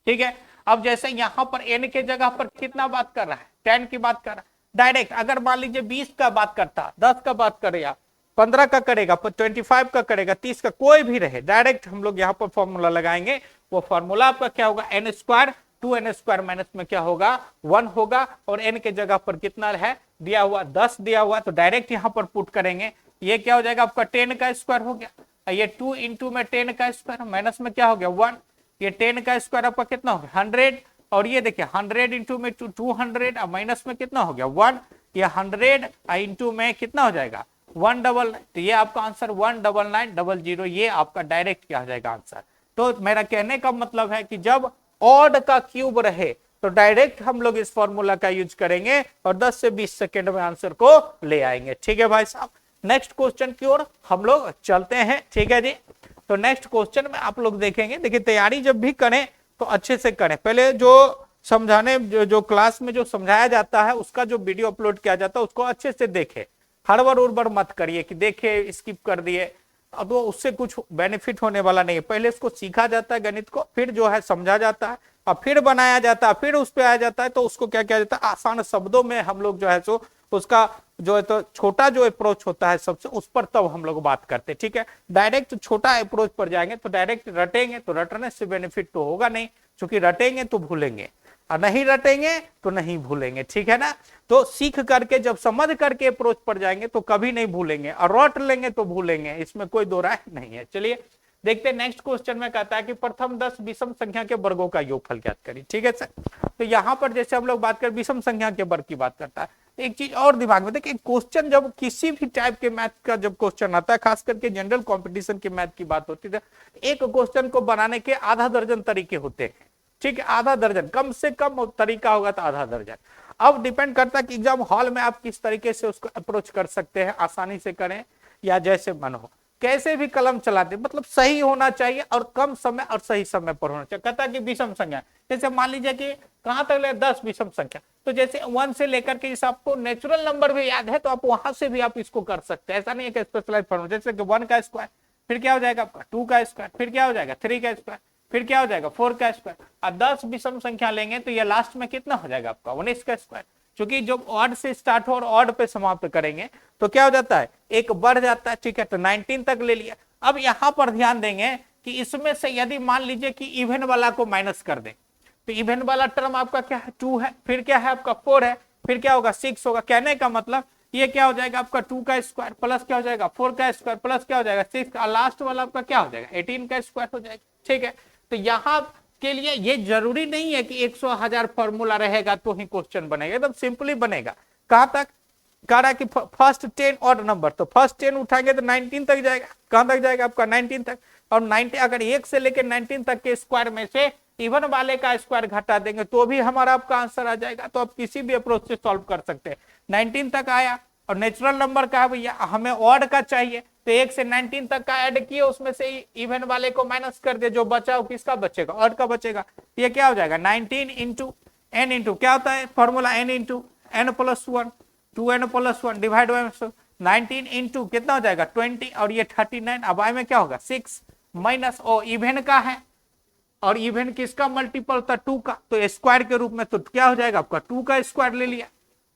ठीक है। अब जैसे यहां पर n के जगह पर कितना बात कर रहा है, 10 की बात कर रहा है, डायरेक्ट अगर मान लीजिए 20 का बात करता, 10 का बात करेगा, 15 का करेगा, 25 का करेगा, 30 का, कोई भी रहे, डायरेक्ट हम लोग यहाँ पर फॉर्मूला लगाएंगे। वो फॉर्मूला आपका क्या होगा, n² 2n² माइनस में क्या होगा 1 होगा, और n के जगह पर कितना है दिया हुआ 10 दिया हुआ, तो डायरेक्ट यहाँ पर पुट करेंगे, ये क्या हो जाएगा आपका 10 का स्क्वायर हो गया, ये 2 इंटू में 10 का स्क्वायर माइनस में क्या हो गया 1, ये 10 का स्क्वायर आपका कितना हो गया 100, और ये देखिए 100 इंटू में 200 माइनस में कितना हो गया 1, ये 100 इंटू में कितना हो जाएगा 199, तो ये आपका आंसर 19900, ये आपका डायरेक्ट क्या हो जाएगा आंसर। तो मेरा कहने का मतलब है कि जब ऑड का क्यूब रहे तो डायरेक्ट हम लोग इस फॉर्मूला का यूज करेंगे और 10 से 20 सेकंड में आंसर को ले आएंगे, ठीक है भाई साहब। नेक्स्ट क्वेश्चन की ओर हम लोग चलते हैं, ठीक है जी। तो नेक्स्ट क्वेश्चन में आप लोग देखेंगे, देखिए तैयारी जब भी करें तो अच्छे से करें, पहले जो समझाने जो क्लास में जो समझाया जाता है उसका जो वीडियो अपलोड किया जाता है उसको अच्छे से देखें, हड़बड़ उड़बड़ मत करिए कि देखे स्किप कर दिए, अब वो उससे कुछ बेनिफिट होने वाला नहीं है। पहले इसको सीखा जाता है गणित को, फिर जो है समझा जाता है, और फिर बनाया जाता है, फिर उस पर आया जाता है, तो उसको क्या किया जाता है आसान शब्दों में हम लोग जो है सो उसका जो है तो छोटा जो अप्रोच होता है सबसे उस पर तब हम लोग बात करते हैं, ठीक है। डायरेक्ट छोटा अप्रोच पर जाएंगे तो डायरेक्ट रटेंगे तो रटने से बेनिफिट तो होगा नहीं, क्योंकि रटेंगे तो भूलेंगे और नहीं रटेंगे तो नहीं भूलेंगे, ठीक है ना। तो सीख करके जब समझ करके अप्रोच पर जाएंगे तो कभी नहीं भूलेंगे, और रट लेंगे तो भूलेंगे, इसमें कोई दो राय नहीं है। चलिए देखते हैं नेक्स्ट क्वेश्चन में कहता है कि प्रथम 10 विषम संख्या के वर्गों का योगफल ज्ञात करिए, ठीक है सर। तो यहाँ पर जैसे हम लोग बात कर विषम संख्या के वर्ग की बात करता है, एक चीज और दिमाग में देखिए, क्वेश्चन जब किसी भी टाइप के मैथ का जब क्वेश्चन आता है, खास करके जनरल कंपटीशन के मैथ की बात होती है, एक क्वेश्चन को बनाने के आधा दर्जन तरीके होते हैं, ठीक है, आधा दर्जन, कम से कम तरीका होगा तो आधा दर्जन। अब डिपेंड करता है कि एग्जाम हॉल में आप किस तरीके से उसको अप्रोच कर सकते हैं, आसानी से करें या जैसे मन हो, कैसे भी कलम चलाते, मतलब सही होना चाहिए और कम समय और सही समय पर होना चाहिए। कहता है कि विषम संख्या, जैसे मान लीजिए कि कहां तक ले 10 विषम संख्या, तो जैसे 1 से लेकर के, जैसे आपको नेचुरल नंबर भी याद है तो आप वहां से भी आप इसको कर सकते हैं, ऐसा नहीं है कि स्पेशलाइज फॉर्मूला, जैसे कि 1 का स्क्वायर, फिर क्या हो जाएगा आपका 2 का स्क्वायर, फिर क्या हो जाएगा 3 का स्क्वायर, फिर क्या हो जाएगा 4 का स्क्वायर, और 10 विषम संख्या लेंगे तो ये लास्ट में कितना हो जाएगा आपका 19 का स्क्वायर। क्योंकि जब ऑड से स्टार्ट हो और ऑड पे समाप्त करेंगे तो क्या हो जाता है, एक बढ़ जाता है, ठीक है, तो 19 तक ले लिया। अब यहां पर ध्यान देंगे कि इसमें से यदि मान लीजिए कि इवन वाला को माइनस कर दें तो इवन वाला टर्म आपका क्या है 2 है, फिर क्या है आपका 4 है, फिर क्या होगा 6 होगा। कहने का मतलब ये क्या हो जाएगा आपका 2 का स्क्वायर प्लस क्या हो जाएगा 4 का स्क्वायर प्लस क्या हो जाएगा 6 का, लास्ट वाला आपका क्या हो जाएगा 18 का स्क्वायर हो जाएगा, ठीक है। तो यहाँ के लिए ये जरूरी नहीं है कि 100,000 फॉर्मूला रहेगा तो ही क्वेश्चन बनेगा, एकदम सिंपली बनेगा। कहां तक कह रहा है कि फर्स्ट 10 ऑड नंबर, तो फर्स्ट 10 उठाएंगे तो 19 तक जाएगा, कहां तक जाएगा आपका 19 तक, और 90 अगर 1 से लेकर 19 तक के स्क्वायर में से इवन वाले का स्क्वायर घटा देंगे तो भी हमारा आपका आंसर आ जाएगा। तो आप किसी भी अप्रोच से सॉल्व कर सकते हैं। 19 तक आया और नेचुरल नंबर का है भैया, हमें ऑड का चाहिए तो 1 से 19 तक का ऐड किए, उसमें से इवन वाले को माइनस कर दे, जो बचा किसका बचेगा ऑड का बचेगा। ये क्या हो जाएगा 19 इंटू एन इंटू क्या होता है formula n into n+1, 2n+1 divide by 19 into कितना हो जाएगा 20 और ये 39। अब आई में क्या होगा 6 माइनस ओ इवेन का है और इवेन किसका मल्टीपल था 2 का, तो स्क्वायर के रूप में, तो क्या हो जाएगा आपका 2 का स्क्वायर ले लिया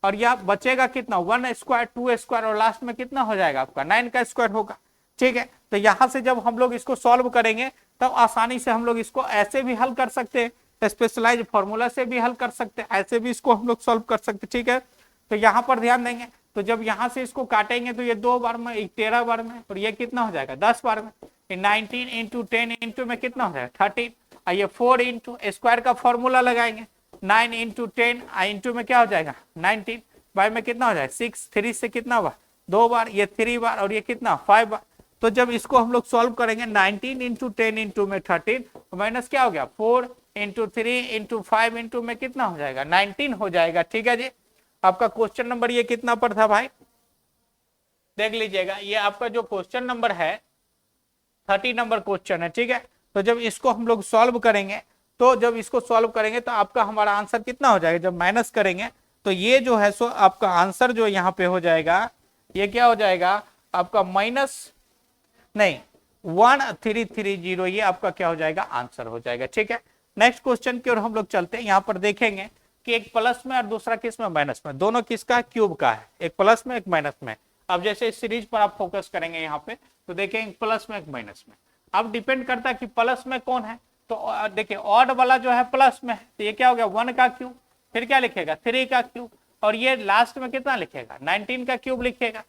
और यह बचेगा कितना 1 स्क्वायर 2 स्क्वायर और लास्ट में कितना हो जाएगा आपका 9 का स्क्वायर होगा। ठीक है, तो यहां से जब हम लोग इसको सॉल्व करेंगे तब तो आसानी से हम लोग इसको ऐसे भी हल कर सकते हैं, स्पेशलाइज फॉर्मूला से भी हल कर सकते हैं, ऐसे भी इसको हम लोग सॉल्व कर सकते हैं। ठीक है, तो यहाँ पर ध्यान देंगे, तो जब यहाँ से इसको काटेंगे तो ये 2 बार में 13 बार में और ये कितना हो जाएगा 10 बार में, 19 इंटू 10 इंटू में कितना हो जाएगा 13 और ये 4 इंटू स्क्वायर का फॉर्मूला लगाएंगे 9 इंटू 10 इंटू में क्या हो जाएगा 19 बाय में कितना हो जाएगा 6, 3 से कितना हुआ 2 बार, ये 3 बार और ये कितना 5 बार। तो जब इसको हम लोग सॉल्व करेंगे 19 इंटू 10 इंटू में 13 माइनस क्या हो गया 4 इंटू 3 इंटू 5 इंटू में कितना हो जाएगा 19 हो जाएगा। ठीक है जी, आपका क्वेश्चन नंबर ये कितना पर था भाई, देख लीजिएगा, ये आपका जो क्वेश्चन नंबर है 30 नंबर क्वेश्चन है। ठीक है, तो जब इसको हम लोग सॉल्व करेंगे तो आपका हमारा आंसर कितना हो जाएगा, जब माइनस करेंगे तो ये जो है सो आपका आंसर जो यहाँ पे हो जाएगा, ये क्या हो जाएगा आपका -1330, ये आपका क्या हो जाएगा आंसर हो जाएगा। ठीक है, नेक्स्ट क्वेश्चन की ओर हम लोग चलते हैं। यहाँ पर देखेंगे कि एक प्लस में और दूसरा किस में माइनस में, दोनों किसका है क्यूब का है, एक प्लस में एक माइनस में। अब जैसे इस सीरीज पर आप फोकस करेंगे यहाँ पे तो देखेंगे प्लस में एक माइनस में, अब डिपेंड करता है कि प्लस में कौन है, तो देखिए ऑड वाला जो है प्लस में है तो ये क्या हो गया 1 का क्यूब, फिर क्या लिखेगा 3 का क्यूब और ये लास्ट में कितना लिखेगा 19 का क्यूब लिखेगा।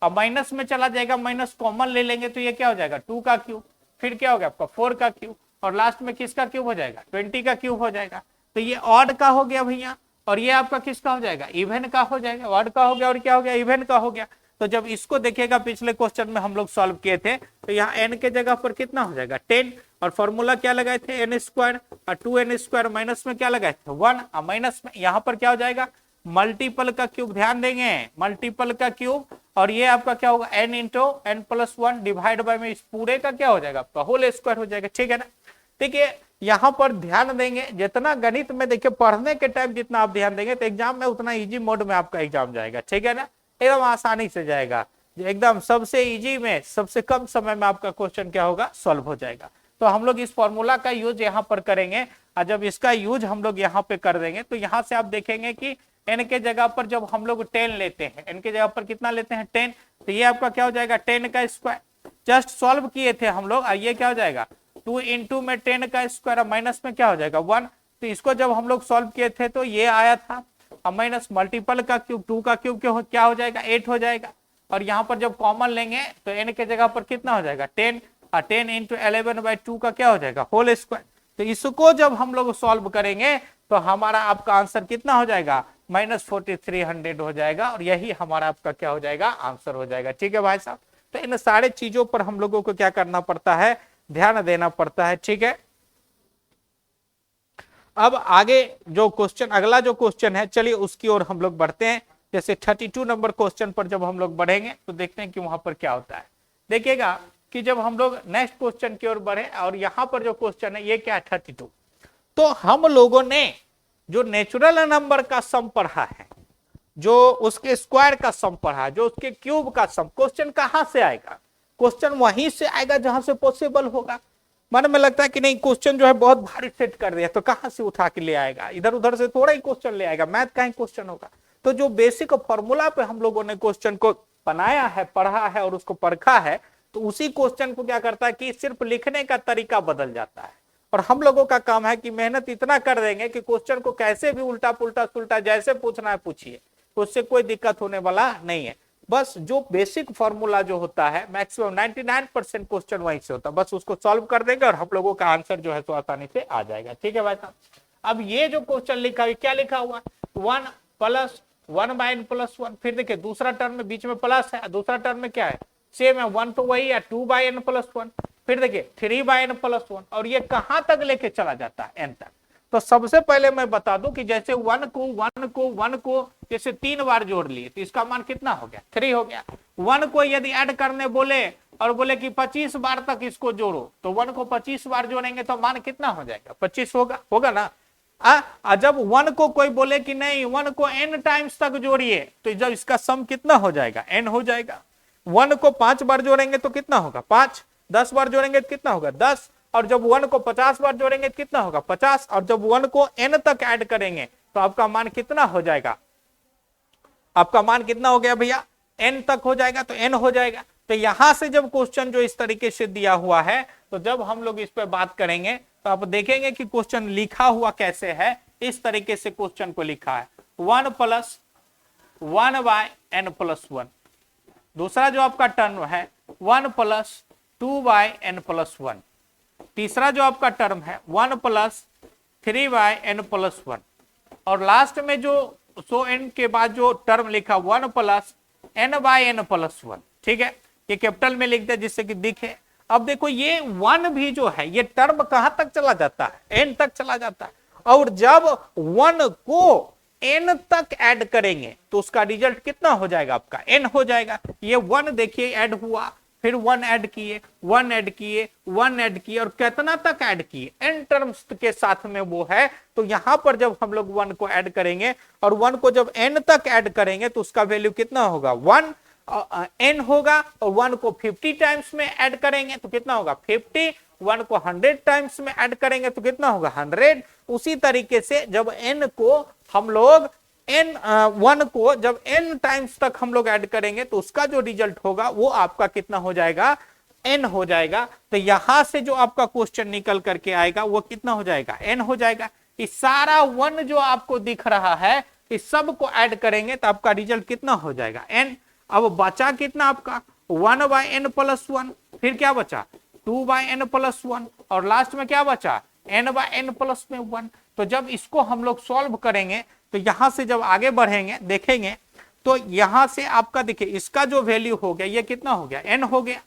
अब माइनस में चला जाएगा, माइनस कॉमन ले लेंगे तो ये क्या हो जाएगा 2 का क्यूब, फिर क्या हो गया आपका 4 का क्यूब और लास्ट में किसका क्यूब हो जाएगा 20 का क्यूब हो जाएगा। तो ये ऑड का हो गया भैया और ये आपका किसका हो जाएगा इवन का हो जाएगा, ऑड का हो गया और क्या हो गया इवन का हो गया। तो जब इसको देखिएगा पिछले क्वेश्चन में हम लोग सॉल्व किए थे तो यहाँ n के जगह पर कितना हो जाएगा 10 और फॉर्मूला क्या लगाए थे n स्क्वायर और 2n स्क्वायर माइनस में क्या लगाए थे 1 और माइनस में यहाँ पर क्या हो जाएगा मल्टीपल का क्यूब, ध्यान देंगे मल्टीपल का क्यूब और ये आपका क्या होगा n into n+1 divide by में इस पूरे का क्या हो जाएगा आपका होल स्क्वायर हो जाएगा। ठीक है ना, देखिए यहाँ पर ध्यान देंगे, जितना गणित में देखिए पढ़ने के टाइम जितना आप ध्यान देंगे तो एग्जाम में उतना इजी मोड में आपका एग्जाम जाएगा। ठीक है ना, एकदम आसानी से जाएगा, एकदम सबसे इजी में सबसे कम समय में आपका क्वेश्चन क्या होगा सॉल्व हो जाएगा। तो हम लोग इस फॉर्मूला का यूज यहाँ पर करेंगे और जब इसका यूज हम लोग यहाँ पे कर देंगे तो यहाँ से आप देखेंगे कि n के जगह पर जब हम लोग 10 लेते हैं, n के जगह पर कितना लेते हैं 10, तो ये आपका क्या हो जाएगा 10 का स्क्वायर, जस्ट सॉल्व किए थे हम लोग और ये क्या हो जाएगा 2 इंटू में 10 का स्क्वायर माइनस में क्या हो जाएगा 1। तो इसको जब हम लोग सॉल्व किए थे तो ये आया था और माइनस मल्टीपल का क्यूब 2 का क्यूब क्या हो जाएगा 8 हो जाएगा और यहाँ पर जब कॉमन लेंगे तो n के जगह पर कितना हो जाएगा 10 और 10 इंटू 11/2 का क्या हो जाएगा होल स्क्वायर। तो इसको जब हम लोग सॉल्व करेंगे तो हमारा आपका आंसर कितना हो जाएगा -4300 हो जाएगा और यही हमारा आपका क्या हो जाएगा आंसर हो जाएगा। ठीक है भाई साहब, तो इन सारे चीजों पर हम लोगों को क्या करना पड़ता है, ध्यान देना पड़ता है। ठीक है, अब आगे जो क्वेश्चन, अगला जो क्वेश्चन है चलिए उसकी ओर हम लोग बढ़ते हैं। जैसे 32 नंबर क्वेश्चन पर जब हम लोग बढ़ेंगे तो देखते हैं कि वहां पर क्या होता है। देखिएगा कि जब हम लोग नेक्स्ट क्वेश्चन की ओर बढ़े और यहाँ पर जो क्वेश्चन है ये क्या है 32, तो हम लोगों ने जो नेचुरल नंबर का सम पढ़ा है, जो उसके स्क्वायर का सम पढ़ा है, जो उसके क्यूब का सम, क्वेश्चन कहां से आएगा, क्वेश्चन वहीं से आएगा जहां से पॉसिबल होगा। मन में लगता है कि नहीं क्वेश्चन जो है बहुत भारी सेट कर दिया तो कहां से उठा के ले आएगा, इधर उधर से थोड़ा ही क्वेश्चन ले आएगा, मैथ का ही क्वेश्चन होगा। तो जो बेसिक फॉर्मूला पे हम लोगों ने क्वेश्चन को बनाया है, पढ़ा है और उसको परखा है, तो उसी क्वेश्चन को क्या करता है कि सिर्फ लिखने का तरीका बदल जाता है और हम लोगों का काम है कि मेहनत इतना कर देंगे कि क्वेश्चन को कैसे भी उल्टा पुल्टा सुल्टा जैसे पूछना है पूछिए, उससे कोई दिक्कत होने वाला नहीं है। बस जो बेसिक फॉर्मूला जो होता है मैक्सिमम 99% क्वेश्चन वहीं से होता है, बस उसको सॉल्व कर देंगे और हम लोगों का आंसर जो है तो आसानी से आ जाएगा। ठीक है भाई साहब, अब ये जो क्वेश्चन लिखा है क्या लिखा हुआ 1 + 1/n+1, फिर देखिए दूसरा टर्म में बीच में प्लस है, दूसरा टर्म में क्या है सेम है 1 तो वही है 2/n+1, फिर देखिए 3/n+1 और ये कहां तक लेके चला जाता है n तक। तो सबसे पहले मैं बता दूं कि जैसे 1 को जैसे 3 बार जोड़ लिए तो इसका मान कितना हो गया 3 हो गया। 1 को यदि ऐड करने बोले और बोले कि 25 बार तक इसको जोड़ो तो 1 को 25 बार जोड़ेंगे तो मान कितना हो जाएगा 25 होगा ना। जब 1 को कोई बोले कि नहीं 1 को n टाइम्स तक जोड़िए, तो जब इसका सम कितना हो जाएगा, n हो जाएगा। 1 को 5 बार जोड़ेंगे तो कितना होगा 5, 10 बार जोड़ेंगे तो कितना होगा 10, और जब 1 को 50 बार जोड़ेंगे तो कितना होगा 50, और जब 1 को n तक ऐड करेंगे तो आपका मान कितना हो जाएगा, आपका मान कितना हो गया भैया, n तक हो जाएगा, तो n हो जाएगा। तो यहां से जब क्वेश्चन जो इस तरीके से दिया हुआ है, तो जब हम लोग इस पर बात करेंगे तो आप देखेंगे कि क्वेश्चन लिखा हुआ कैसे है। इस तरीके से क्वेश्चन को लिखा है 1 + 1 / n + 1। दूसरा जो आपका टर्म है 1 + 2 / n + 1। तीसरा जो आपका टर्म है 1 + 3 / n + 1। और लास्ट में जो n के बाद जो टर्म लिखा 1 + n / n + 1। ठीक है, ये कैपिटल में लिख दे जिससे कि दिखे। अब देखो ये 1 भी जो है ये टर्म कहां तक चला जाता है, n तक चला जाता है, और जब 1 को n तक ऐड करेंगे तो उसका रिजल्ट कितना हो जाएगा, आपका n हो जाएगा। ये 1 देखिए ऐड हुआ, फिर 1 ऐड किए, 1 ऐड किए, 1 ऐड किए, और कितना तक ऐड किए, n टर्म्स के साथ में वो है। तो यहां पर जब हम लोग 1 को ऐड करेंगे और 1 को जब n तक ऐड करेंगे तो उसका वैल्यू कितना होगा 1 n होगा, और 1 को 50 टाइम्स में ऐड करेंगे तो कितना होगा 50, 1 को 100 टाइम्स में ऐड करेंगे तो कितना होगा 100। उसी तरीके से जब n को हम लोग 1 को जब n टाइम्स तक हम लोग ऐड करेंगे तो उसका जो रिजल्ट होगा वो आपका कितना हो जाएगा, n हो जाएगा। तो यहां से जो आपका क्वेश्चन निकल करके आएगा वो कितना हो जाएगा, n हो जाएगा। इस सारा 1 जो आपको दिख रहा है इस सब को ऐड करेंगे तो आपका रिजल्ट कितना हो जाएगा n। अब बचा कितना आपका 1 / n + 1, फिर क्या बचा 2 / n + 1, और लास्ट में क्या बचा n / n + 1। तो जब इसको हम लोग सॉल्व करेंगे तो यहां से जब आगे बढ़ेंगे देखेंगे तो यहां से आपका देखिए इसका जो वैल्यू हो गया ये कितना हो गया n हो गया,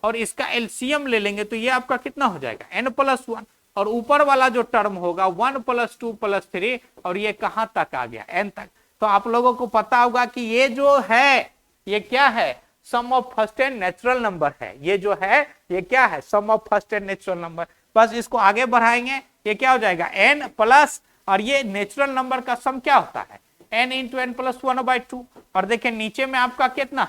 और इसका एलसीएम ले लेंगे तो ये आपका कितना हो जाएगा n + 1, और ऊपर वाला जो टर्म होगा 1 + 2 + 3, और ये कहां तक आ गया n तक। तो आप लोगों को पता होगा कि ये जो है ये क्या है, sum of first n natural number है। ये जो है ये क्या है, sum of first n natural number. बस इसको आगे बढ़ाएंगे ये क्या हो जाएगा n प्लस, और ये नेचुरल नंबर का सम क्या होता है n × n + 1/2। और देखिए नीचे में आपका कितना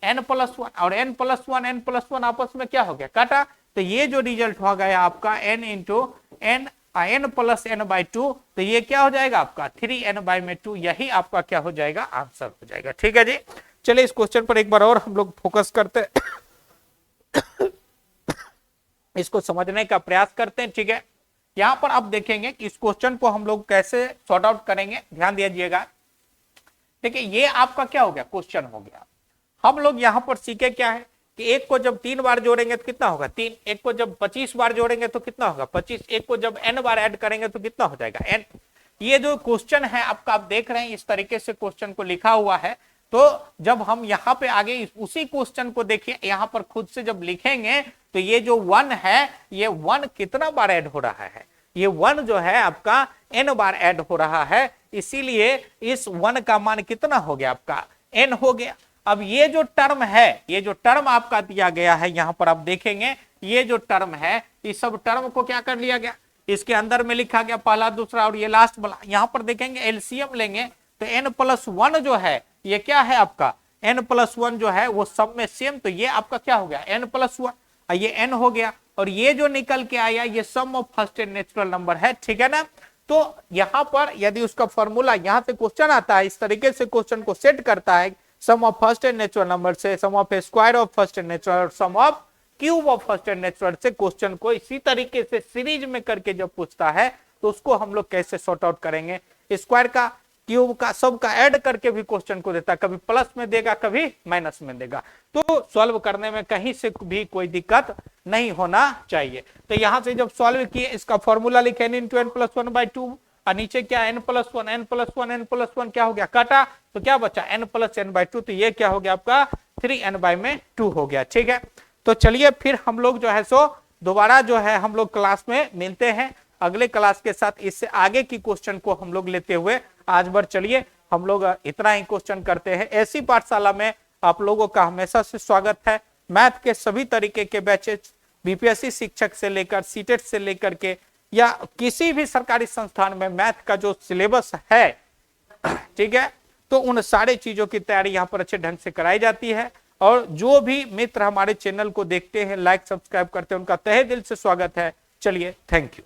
है n + 1, और n + 1 n + 1 आपस में क्या हो गया काटा। तो ये जो रिजल्ट हो गया आपका n × n + n/2, तो ये क्या हो जाएगा आपका 3n/2। यही आपका क्या हो जाएगा, आंसर हो जाएगा। ठीक है जी, चलिए इस क्वेश्चन पर एक बार और हम लोग फोकस करते हैं इसको समझने का प्रयास करते हैं। ठीक है, यहां पर आप देखेंगे कि इस क्वेश्चन को हम लोग कैसे सॉर्ट आउट करेंगे, ध्यान दीजिएगा। देखिए ये आपका क्या हो गया, क्वेश्चन हो गया। हम लोग यहां पर सीखे क्या है कि 1 को जब 3 बार जोड़ेंगे तो कितना होगा 3, 1 को जब 25 बार जोड़ेंगे तो कितना होगा 25, 1 को जब n बार ऐड करेंगे तो कितना हो जाएगा n। ये जो क्वेश्चन है आपका, आप देख रहे हैं इस तरीके से क्वेश्चन को लिखा हुआ है। तो जब हम यहाँ पे आगे उसी क्वेश्चन को देखिए, यहाँ पर खुद से जब लिखेंगे तो ये जो 1 है ये 1 कितना बार ऐड हो रहा है, ये 1 जो है आपका n बार ऐड हो रहा है, इसीलिए इस 1 का मान कितना हो गया आपका n हो गया। अब ये जो टर्म है, ये जो टर्म आपका दिया गया है यहाँ पर आप देखेंगे, ये जो टर्म है इस सब टर्म को क्या कर लिया गया, इसके अंदर में लिखा गया पहला दूसरा और ये लास्ट वाला। यहाँ पर देखेंगे एलसीएम लेंगे तो n + 1 जो है ये क्या है आपका n + 1 जो है वो सब में सेम, तो ये आपका क्या हो गया n + 1, ये n हो गया। और ये जो निकल के आया ये sum of first n natural number है। ठीक है ना, तो यहां पर यदि उसका फॉर्मूला यहां से क्वेश्चन आता है, इस तरीके से क्वेश्चन को सेट करता है, sum of first n natural number से sum of square of first n natural, sum of cube of first n natural से क्वेश्चन को इसी तरीके से सीरीज में करके जब पूछता है तो उसको हम लोग कैसे सॉर्ट आउट करेंगे। स्क्वायर का क्यूब का सब का ऐड करके भी क्वेश्चन को देता है, कभी प्लस में देगा कभी माइनस में देगा, तो सॉल्व करने में कहीं से भी कोई दिक्कत नहीं होना चाहिए। तो यहां से जब सॉल्व किए इसका फॉर्मूला लिखे n × n + 1/2, और नीचे क्या n + 1 n + 1 n + 1 क्या हो गया काटा, तो क्या बचा n + n/2, तो ये क्या हो गया आपका 3n/2 हो गया। ठीक है, तो चलिए फिर हम लोग जो है सो दोबारा जो है हम लोग क्लास में मिलते हैं अगले क्लास के साथ, इससे आगे की क्वेश्चन को हम लोग लेते हुए आज भर चलिए हम लोग इतना ही क्वेश्चन करते हैं। ऐसी पाठशाला में आप लोगों का हमेशा से स्वागत है। मैथ के सभी तरीके के बैचेस बीपीएससी शिक्षक से लेकर सीटेट से लेकर के या किसी भी सरकारी संस्थान में मैथ का जो सिलेबस है, ठीक है, तो उन सारे चीजों की तैयारी यहां पर अच्छे ढंग से कराई जाती है। और जो भी मित्र हमारे चैनल को देखते हैं, लाइक सब्सक्राइब करते हैं, उनका तहे दिल से स्वागत है। चलिए, थैंक यू।